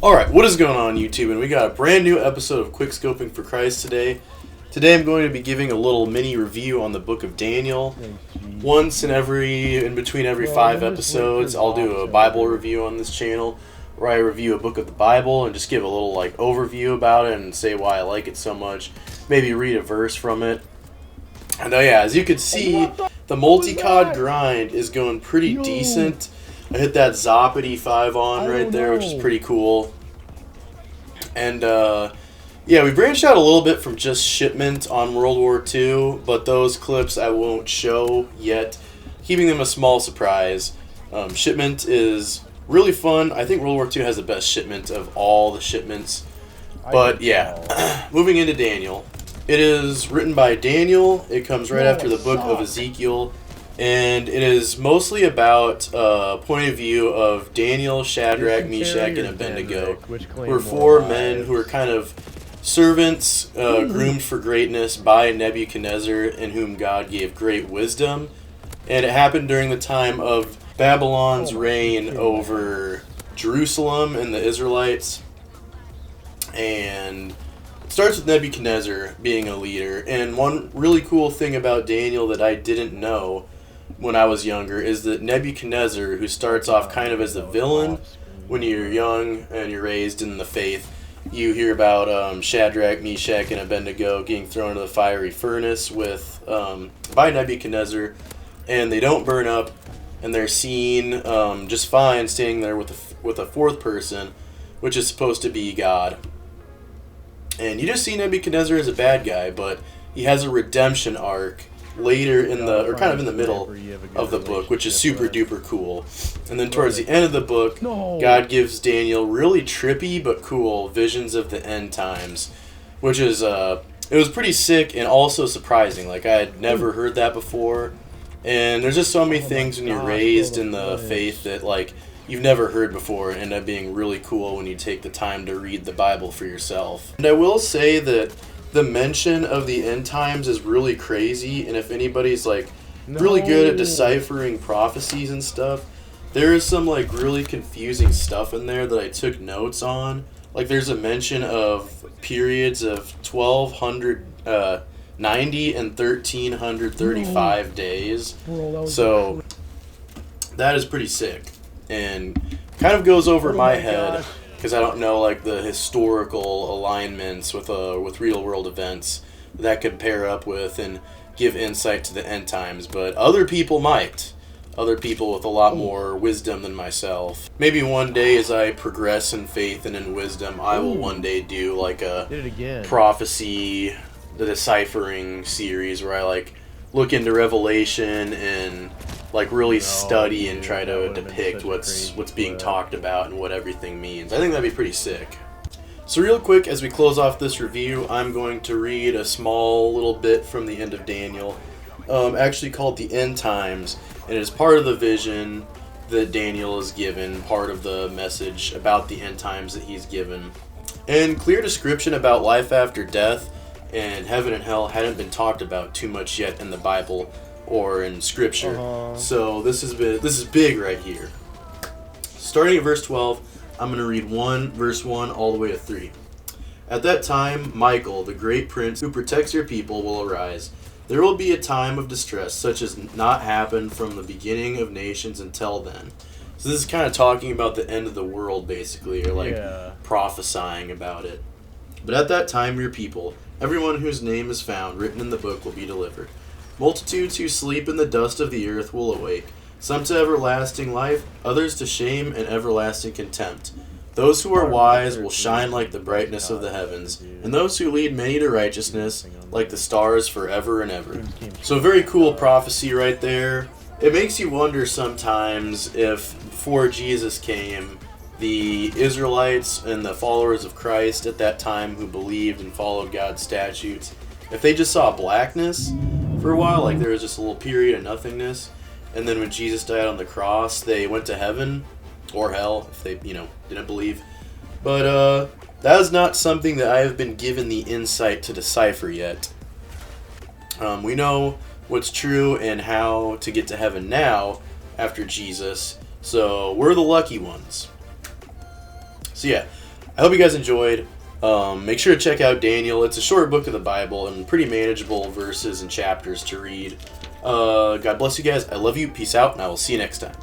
Alright, what is going on YouTube? And we got a brand new episode of Quickscoping for Christ today. Today I'm going to be giving a little mini review on the book of Daniel. Once in between every 5 episodes, I'll do a Bible review on this channel where I review a book of the Bible and just give a little overview about it and say why I like it so much. Maybe read a verse from it. And yeah, as you can see, the multi-cod grind is going pretty decent. I hit that Zoppity 5 on right there, which is pretty cool. And yeah, we branched out a little bit from just shipment on World War II, but those clips I won't show yet, keeping them a small surprise. Shipment is really fun. I think World War II has the best shipment of all the shipments. But yeah, moving into Daniel. It is written by Daniel. It comes right after the book of Ezekiel. And it is mostly about point of view of Daniel, Shadrach, Meshach, and Abednego, who are 4 men who are kind of servants groomed for greatness by Nebuchadnezzar, in whom God gave great wisdom. And it happened during the time of Babylon's reign over Jerusalem and the Israelites. And it starts with Nebuchadnezzar being a leader. And one really cool thing about Daniel that I didn't know when I was younger is that Nebuchadnezzar, who starts off kind of as a villain when you're young and you're raised in the faith, you hear about Shadrach, Meshach, and Abednego getting thrown into the fiery furnace by Nebuchadnezzar, and they don't burn up, and they're seen just fine standing there with a 4th person, which is supposed to be God. And you just see Nebuchadnezzar as a bad guy, but he has a redemption arc later in kind of in the middle of the book, which is super duper cool. And then towards the end of the book, God gives Daniel really trippy but cool visions of the end times, which is it was pretty sick and also surprising. Like, I had never heard that before. And there's just so many things when you're raised in the faith that you've never heard before and end up being really cool when you take the time to read the Bible for yourself. And I will say that the mention of the end times is really crazy, and if anybody's really good at deciphering prophecies and stuff, there is some really confusing stuff in there that I took notes on. There's a mention of periods of 1290 and 1335 days. So that is pretty sick and kind of goes over my head, because I don't know the historical alignments with real world events that could pair up with and give insight to the end times, but other people might. Other people with a lot more wisdom than myself. Maybe one day as I progress in faith and in wisdom, I will one day do a prophecy, the deciphering series where I look into Revelation and really study and try to depict what's being talked about and what everything means. I think that'd be pretty sick. So real quick, as we close off this review, I'm going to read a small little bit from the end of Daniel, actually called The End Times, and it is part of the vision that Daniel is given, part of the message about the end times that he's given. And clear description about life after death and heaven and hell hadn't been talked about too much yet in the Bible or in Scripture. So this is big right here. Starting at verse 12, I'm going to read verse 1 all the way to 3. At that time, Michael, the great prince who protects your people, will arise. There will be a time of distress such as not happened from the beginning of nations until then. So this is kind of talking about the end of the world, basically, or prophesying about it. But at that time, your people, everyone whose name is found written in the book, will be delivered. Multitudes who sleep in the dust of the earth will awake, some to everlasting life, others to shame and everlasting contempt. Those who are wise will shine like the brightness of the heavens, and those who lead many to righteousness like the stars forever and ever. So a very cool prophecy right there. It makes you wonder sometimes if before Jesus came, the Israelites and the followers of Christ at that time who believed and followed God's statutes, if they just saw blackness for a while, there was just a little period of nothingness, and then when Jesus died on the cross, they went to heaven or hell if they, didn't believe. But that is not something that I have been given the insight to decipher yet. We know what's true and how to get to heaven now after Jesus, so we're the lucky ones. So yeah, I hope you guys enjoyed. Make sure to check out Daniel. It's a short book of the Bible and pretty manageable verses and chapters to read. God bless you guys. I love you. Peace out, and I will see you next time.